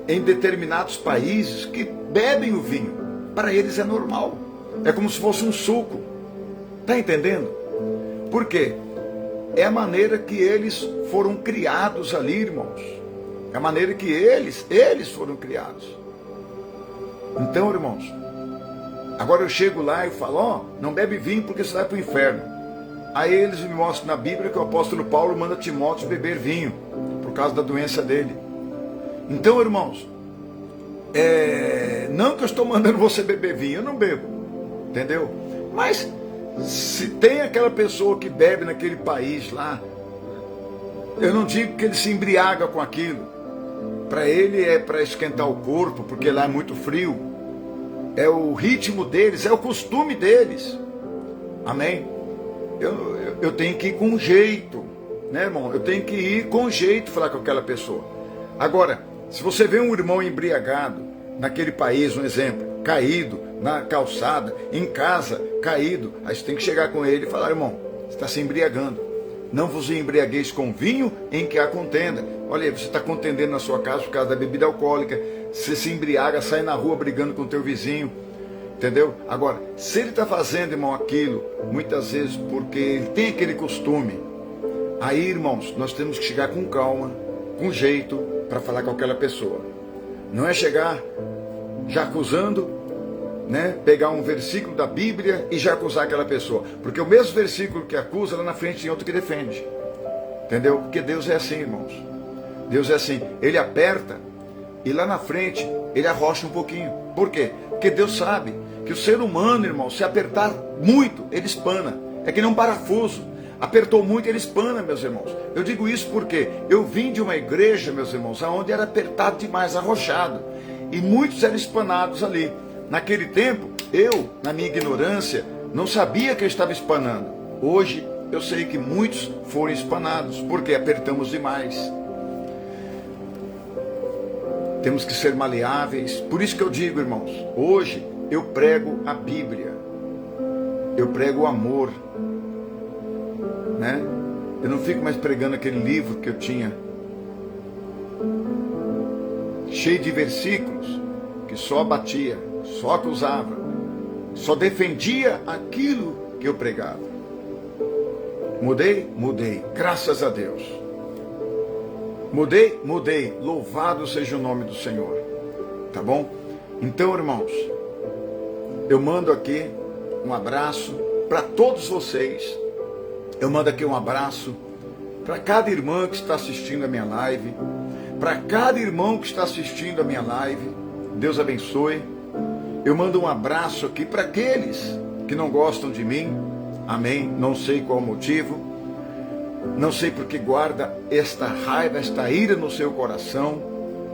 em determinados países que bebem o vinho. Para eles é normal. É como se fosse um suco. Está entendendo? Por quê? É a maneira que eles foram criados ali, irmãos. É a maneira que eles foram criados. Então, irmãos, agora eu chego lá e falo: ó, não bebe vinho porque você vai para o inferno. Aí eles me mostram na Bíblia que o apóstolo Paulo manda Timóteo beber vinho, por causa da doença dele. Então, irmãos, não que eu estou mandando você beber vinho, eu não bebo, entendeu? Mas se tem aquela pessoa que bebe naquele país lá, eu não digo que ele se embriaga com aquilo. Para ele é para esquentar o corpo, porque lá é muito frio. É o ritmo deles, é o costume deles. Amém? Eu tenho que ir com jeito, né, irmão? Eu tenho que ir com jeito falar com aquela pessoa. Agora, se você vê um irmão embriagado naquele país, um exemplo, caído na calçada, em casa, caído, aí você tem que chegar com ele e falar: irmão, você está se embriagando. Não vos embriagueis com vinho em que há contenda. Olha aí, você está contendendo na sua casa por causa da bebida alcoólica. Você se embriaga, sai na rua brigando com o teu vizinho. Entendeu? Agora, se ele está fazendo, irmão, aquilo, muitas vezes porque ele tem aquele costume, aí, irmãos, nós temos que chegar com calma, com jeito, para falar com aquela pessoa. Não é chegar já acusando, né? Pegar um versículo da Bíblia e já acusar aquela pessoa. Porque o mesmo versículo que acusa, lá na frente tem outro que defende. Entendeu? Porque Deus é assim, irmãos. Deus é assim. Ele aperta e lá na frente ele arrocha um pouquinho. Por quê? Porque Deus sabe que o ser humano, irmão, se apertar muito, ele espana. É que nem um parafuso. Apertou muito, ele espana, meus irmãos. Eu digo isso porque eu vim de uma igreja, meus irmãos, onde era apertado demais, arrochado. E muitos eram espanados ali. Naquele tempo, eu, na minha ignorância, não sabia que eu estava espanando. Hoje, eu sei que muitos foram espanados, porque apertamos demais. Temos que ser maleáveis. Por isso que eu digo, irmãos, hoje eu prego a Bíblia. Eu prego o amor. Né? Eu não fico mais pregando aquele livro que eu tinha, cheio de versículos, que só batia, só acusava, só defendia aquilo que eu pregava. Mudei? Mudei, graças a Deus. Mudei? Mudei, louvado seja o nome do Senhor. Tá bom? Então, irmãos, eu mando aqui um abraço para todos vocês. Eu mando aqui um abraço para cada irmã que está assistindo a minha live, para cada irmão que está assistindo a minha live. Deus abençoe. Eu mando um abraço aqui para aqueles que não gostam de mim. Amém. Não sei qual o motivo. Não sei porque guarda esta raiva, esta ira no seu coração.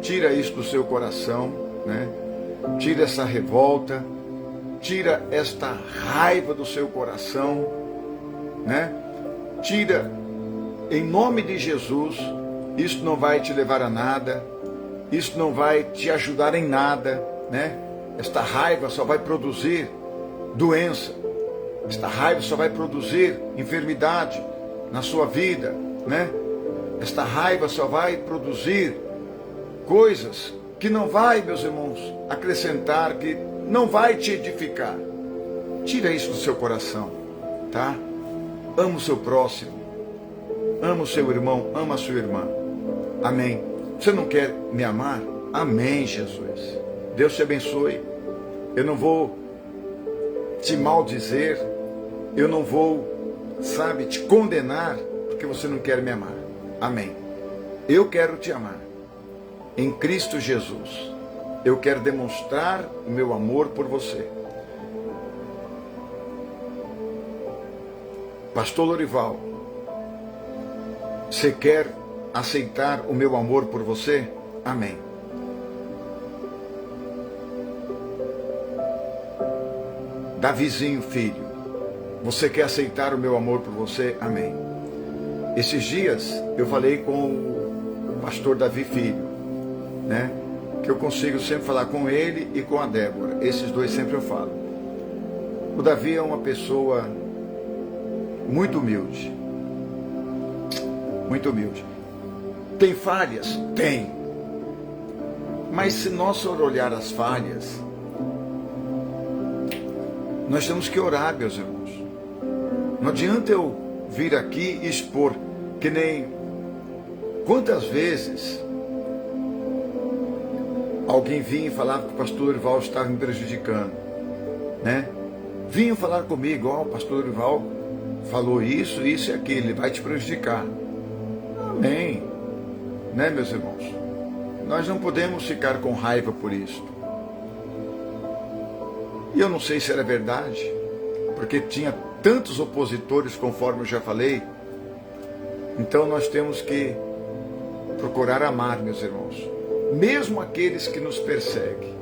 Tira isso do seu coração, né? Tira essa revolta. Tira esta raiva do seu coração, né? Tira, em nome de Jesus. Isso não vai te levar a nada. Isso não vai te ajudar em nada, né? Esta raiva só vai produzir doença. Esta raiva só vai produzir enfermidade na sua vida, né? Esta raiva só vai produzir coisas que não vai, meus irmãos, acrescentar, que não vai te edificar. Tira isso do seu coração, tá? Ama o seu próximo, ama o seu irmão, ama a sua irmã. Amém. Você não quer me amar? Amém, Jesus. Deus te abençoe. Eu não vou te maldizer, eu não vou, sabe, te condenar, porque você não quer me amar. Amém. Eu quero te amar. Em Cristo Jesus. Eu quero demonstrar o meu amor por você. Pastor Lorival, você quer aceitar o meu amor por você? Amém. Davizinho, filho, você quer aceitar o meu amor por você? Amém. Esses dias eu falei com o pastor Davi Filho, né? Que eu consigo sempre falar com ele e com a Débora. Esses dois sempre eu falo. O Davi é uma pessoa muito humilde. Muito humilde. Tem falhas? Tem. Mas se nós for olhar as falhas, nós temos que orar, meus irmãos. Não adianta eu vir aqui e expor, que nem quantas vezes alguém vinha e falava que o pastor Lorival estava me prejudicando, né? Vinham falar comigo, ó, o pastor Lorival falou isso e aquilo, ele vai te prejudicar. Amém. Né, meus irmãos? Nós não podemos ficar com raiva por isso. E eu não sei se era verdade, porque tinha tantos opositores, conforme eu já falei. Então nós temos que procurar amar, meus irmãos, mesmo aqueles que nos perseguem.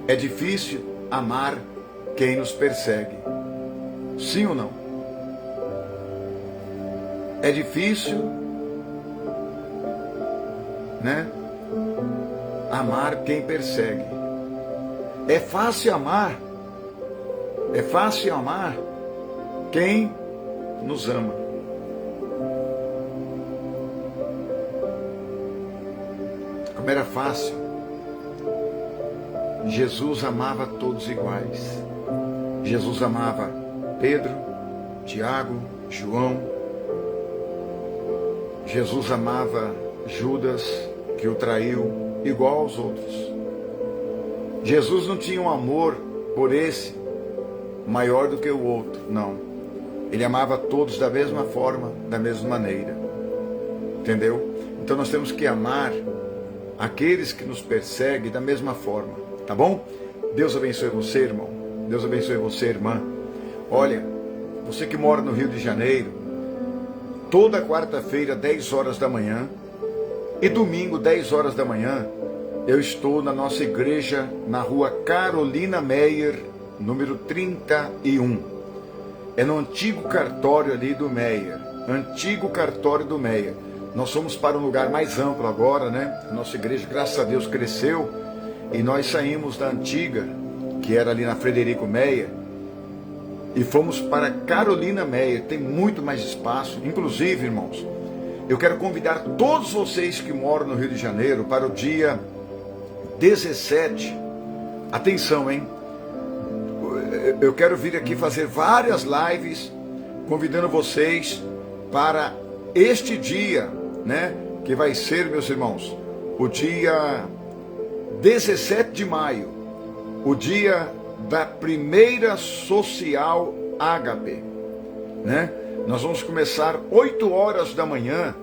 É difícil amar quem nos persegue. Sim ou não? É difícil, né? Amar quem persegue. É fácil amar. É fácil amar quem nos ama. Como era fácil. Jesus amava todos iguais. Jesus amava Pedro, Tiago, João. Jesus amava Judas, que o traiu, igual aos outros. Jesus não tinha um amor por esse maior do que o outro, não. Ele amava todos da mesma forma, da mesma maneira. Entendeu? Então nós temos que amar aqueles que nos perseguem da mesma forma, tá bom? Deus abençoe você, irmão. Deus abençoe você, irmã. Olha, você que mora no Rio de Janeiro, toda quarta-feira, 10 horas da manhã, e domingo, 10 horas da manhã, eu estou na nossa igreja, na rua Carolina Meyer, número 31. É no antigo cartório ali do Meyer. Antigo cartório do Meyer. Nós fomos para um lugar mais amplo agora, né? A nossa igreja, graças a Deus, cresceu. E nós saímos da antiga, que era ali na Frederico Meyer, e fomos para Carolina Meyer. Tem muito mais espaço. Inclusive, irmãos, eu quero convidar todos vocês que moram no Rio de Janeiro para o dia 17. Atenção, hein? Eu quero vir aqui fazer várias lives convidando vocês para este dia, né? Que vai ser, meus irmãos, o dia 17 de maio, o dia da primeira social ágape, né? Nós vamos começar 8 horas da manhã,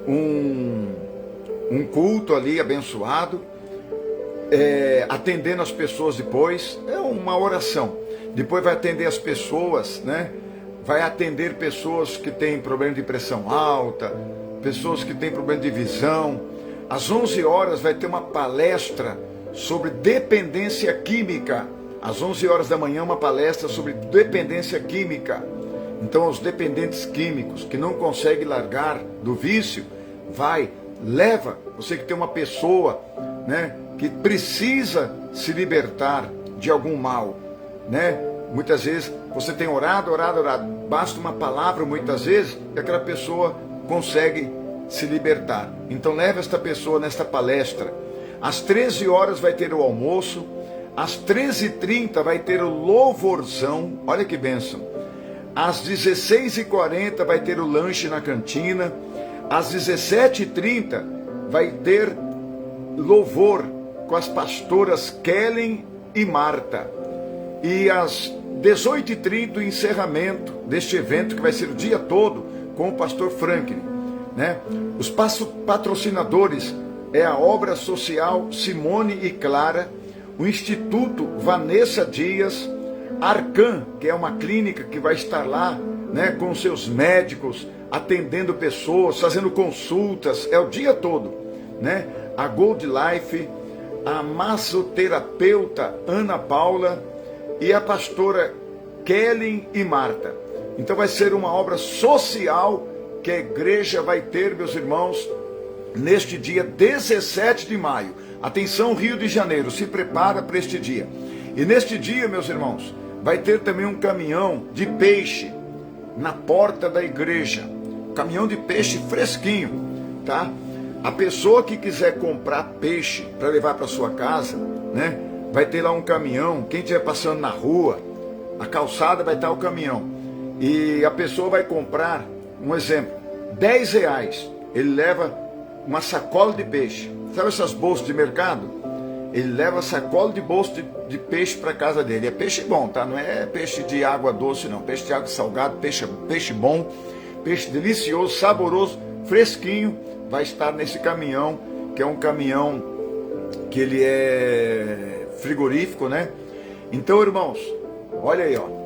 um culto ali abençoado, atendendo as pessoas depois, é uma oração. Depois vai atender as pessoas, né? Vai atender pessoas que têm problema de pressão alta, pessoas que têm problema de visão. Às 11 horas vai ter uma palestra sobre dependência química. Às 11 horas da manhã, uma palestra sobre dependência química. Então, os dependentes químicos que não conseguem largar do vício, leva. Você que tem uma pessoa, né, que precisa se libertar de algum mal, né? Muitas vezes você tem orado, basta uma palavra muitas vezes e aquela pessoa consegue se libertar. Então leva esta pessoa nesta palestra. Às 13 horas vai ter o almoço, às 13h30 vai ter o louvorzão, olha que bênção. Às 16h40 vai ter o lanche na cantina, às 17h30 vai ter louvor com as pastoras Kellen e Marta. E às 18h30 o encerramento deste evento, que vai ser o dia todo, com o pastor Franklin, né? Os patrocinadores é a Obra Social Simone e Clara, o Instituto Vanessa Dias, Arcan, que é uma clínica que vai estar lá, né, com seus médicos, atendendo pessoas, fazendo consultas, é o dia todo, né? A Gold Life, a massoterapeuta Ana Paula e a pastora Kellen e Marta. Então vai ser uma obra social que a igreja vai ter, meus irmãos, neste dia 17 de maio. Atenção, Rio de Janeiro, se prepara para este dia. E neste dia, meus irmãos, vai ter também um caminhão de peixe na porta da igreja. Caminhão de peixe fresquinho, tá? A pessoa que quiser comprar peixe para levar para sua casa, né? Vai ter lá um caminhão. Quem estiver passando na rua, a calçada, vai estar o caminhão. E a pessoa vai comprar, um exemplo, R$10. Ele leva uma sacola de peixe. Sabe essas bolsas de mercado? Ele leva sacola de bolsa de peixe para casa dele. É peixe bom, tá? Não é peixe de água doce, não. Peixe de água salgada, peixe bom, peixe delicioso, saboroso, fresquinho. Vai estar nesse caminhão, que é um caminhão que ele é frigorífico, né? Então, irmãos, olha aí, ó.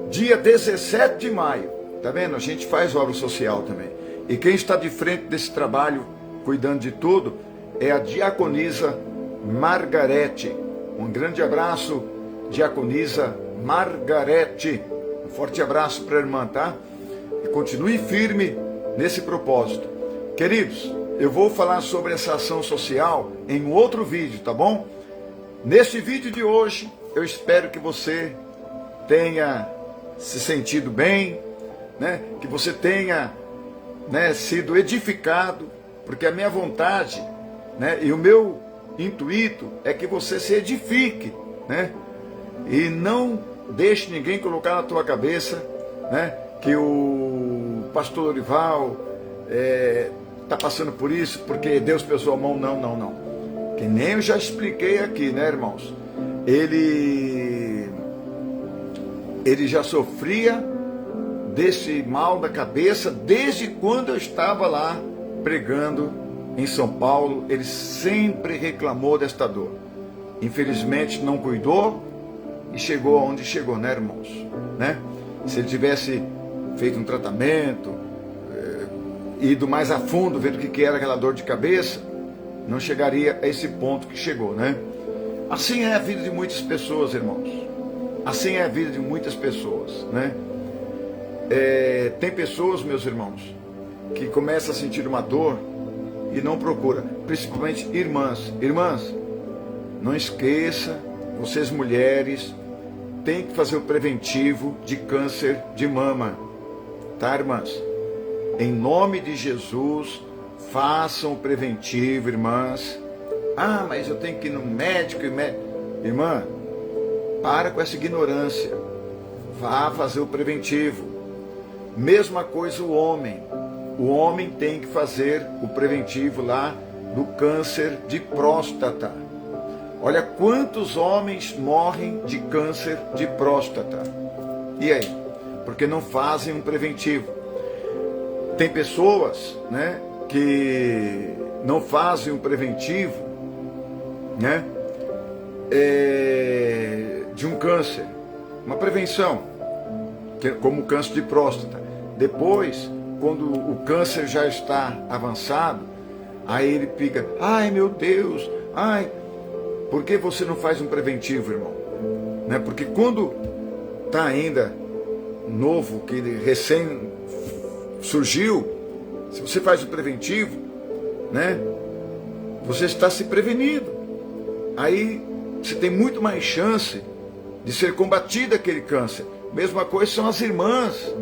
Dia 17 de maio, tá vendo? A gente faz obra social também. E quem está de frente desse trabalho, cuidando de tudo, é a diaconisa Margarete. Um grande abraço, diaconisa Margarete. Um forte abraço para a irmã, tá? E continue firme nesse propósito. Queridos, eu vou falar sobre essa ação social em um outro vídeo, tá bom? Neste vídeo de hoje, eu espero que você tenha se sentido bem, né? Que você tenha, né, sido edificado, porque a minha vontade, né, e o meu intuito é que você se edifique, né? E não deixe ninguém colocar na tua cabeça, né, que o pastor Lorival está passando por isso porque Deus pesou a mão. Não. Que nem eu já expliquei aqui, né, irmãos? Ele já sofria desse mal da cabeça desde quando eu estava lá pregando em São Paulo. Ele sempre reclamou desta dor. Infelizmente não cuidou, e chegou aonde chegou, né, irmãos? Né? Se ele tivesse feito um tratamento, ido mais a fundo, vendo o que era aquela dor de cabeça, não chegaria a esse ponto que chegou, né? Assim é a vida de muitas pessoas, irmãos. Assim é a vida de muitas pessoas, né? Tem pessoas, meus irmãos, que começam a sentir uma dor e não procura, principalmente irmãs. Irmãs, não esqueça, vocês mulheres têm que fazer o preventivo de câncer de mama, tá, irmãs? Em nome de Jesus, façam o preventivo, irmãs. Ah, mas eu tenho que ir no médico. Irmã, para com essa ignorância. Vá fazer o preventivo. Mesma coisa o homem. O homem tem que fazer o preventivo lá do câncer de próstata. Olha quantos homens morrem de câncer de próstata. E aí? Porque não fazem um preventivo. Tem pessoas, né, que não fazem um preventivo, né, de um câncer, uma prevenção, como o câncer de próstata. Depois, quando o câncer já está avançado, aí ele fica, ai meu Deus, ai, por que você não faz um preventivo, irmão? Né? Porque quando está ainda novo, que recém surgiu, se você faz o preventivo, né, você está se prevenindo. Aí você tem muito mais chance de ser combatido aquele câncer. Mesma coisa são as irmãs.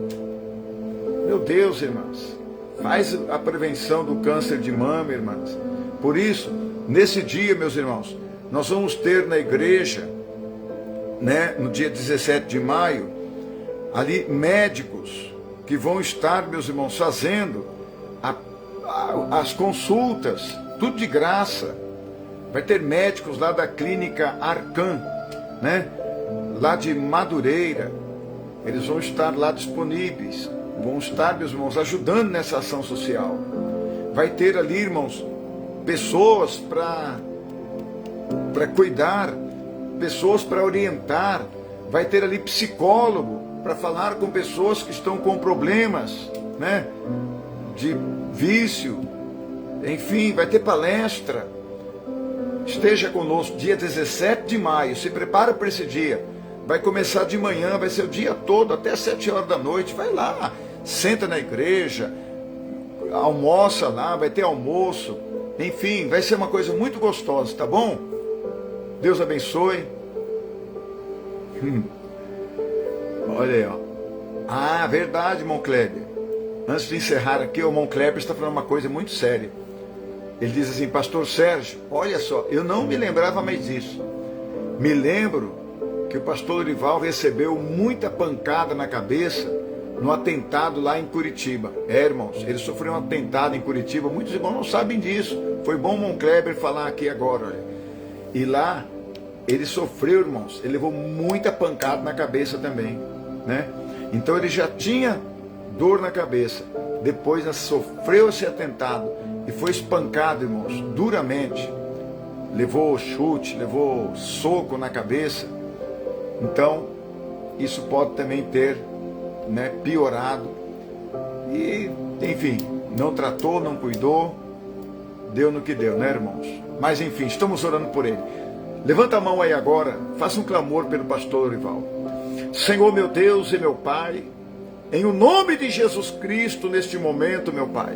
Meu Deus, irmãs, faz a prevenção do câncer de mama, irmãs. Por isso, nesse dia, meus irmãos, nós vamos ter na igreja, né, no dia 17 de maio, ali médicos que vão estar, meus irmãos, fazendo as consultas, tudo de graça. Vai ter médicos lá da clínica Arcan, né? Lá de Madureira. Eles vão estar lá disponíveis. Vão estar, meus irmãos, ajudando nessa ação social. Vai ter ali, irmãos, pessoas para cuidar, pessoas para orientar. Vai ter ali psicólogo para falar com pessoas que estão com problemas, né, de vício. Enfim, vai ter palestra. Esteja conosco dia 17 de maio, se prepara para esse dia. Vai começar de manhã, vai ser o dia todo, até 7 horas da noite. Vai lá, senta na igreja, almoça lá, vai ter almoço. Enfim, vai ser uma coisa muito gostosa, tá bom? Deus abençoe. Olha aí, ó. Ah, verdade, irmão Kleber. Antes de encerrar aqui, o irmão Kleber está falando uma coisa muito séria. Ele diz assim, pastor Sérgio, olha só, eu não me lembrava mais disso. Me lembro que o pastor Lorival recebeu muita pancada na cabeça no atentado lá em Curitiba. Irmãos, ele sofreu um atentado em Curitiba, muitos irmãos não sabem disso. Foi bom o irmão Kleber falar aqui agora, olha. E lá, ele sofreu, irmãos, ele levou muita pancada na cabeça também, né? Então ele já tinha dor na cabeça. Depois sofreu esse atentado e foi espancado, irmãos, duramente. Levou chute, levou soco na cabeça. Então, isso pode também ter, né, piorado. E, enfim, não tratou, não cuidou, deu no que deu, né, irmãos? Mas, enfim, estamos orando por ele. Levanta a mão aí agora, faça um clamor pelo pastor Lorival. Senhor, meu Deus e meu Pai, em o nome de Jesus Cristo, neste momento, meu Pai,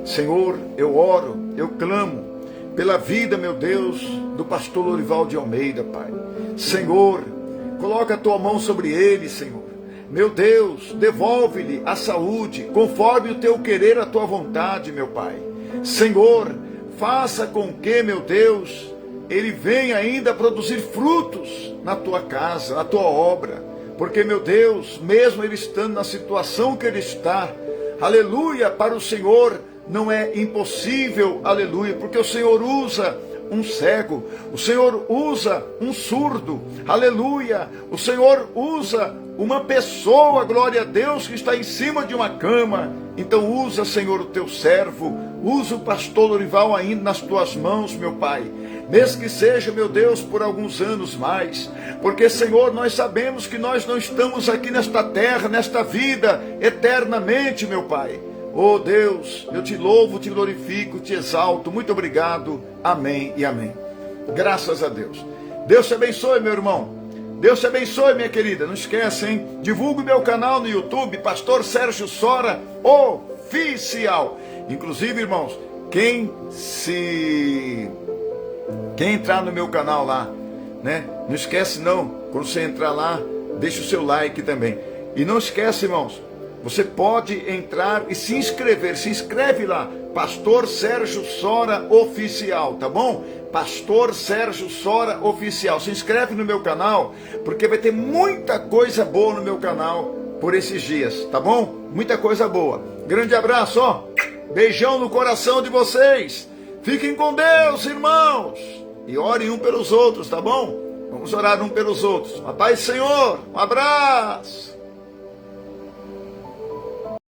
Senhor, eu oro, eu clamo pela vida, meu Deus, do pastor Lorival de Almeida, Pai. Senhor, coloca a tua mão sobre ele, Senhor. Meu Deus, devolve-lhe a saúde, conforme o teu querer, a tua vontade, meu Pai. Senhor, faça com que, meu Deus, ele venha ainda produzir frutos na tua casa, na tua obra. Porque, meu Deus, mesmo ele estando na situação que ele está, aleluia, para o Senhor não é impossível, aleluia, porque o Senhor usa um cego, o Senhor usa um surdo, aleluia, o Senhor usa uma pessoa, glória a Deus, que está em cima de uma cama. Então usa, Senhor, o teu servo, usa o pastor Lorival ainda nas tuas mãos, meu Pai. mesmo que seja, meu Deus, por alguns anos mais, porque, Senhor, nós sabemos que nós não estamos aqui nesta terra, nesta vida, eternamente, meu Pai. Oh Deus, eu te louvo, te glorifico, te exalto, muito obrigado, amém e amém. Graças a Deus. Deus te abençoe, meu irmão. Deus te abençoe, minha querida. Não esqueça, hein? Divulgue meu canal no YouTube, Pastor Sérgio Sora Oficial. Inclusive, irmãos, quem entrar no meu canal lá, né? Não esquece não, quando você entrar lá, deixa o seu like também. E não esquece, irmãos, você pode entrar e se inscrever. Se inscreve lá, Pastor Sérgio Sora Oficial, tá bom? Pastor Sérgio Sora Oficial. Se inscreve no meu canal, porque vai ter muita coisa boa no meu canal por esses dias, tá bom? Muita coisa boa. Grande abraço, ó. Beijão no coração de vocês. Fiquem com Deus, irmãos. E orem um pelos outros, tá bom? Vamos orar um pelos outros. A paz do Senhor. Um abraço.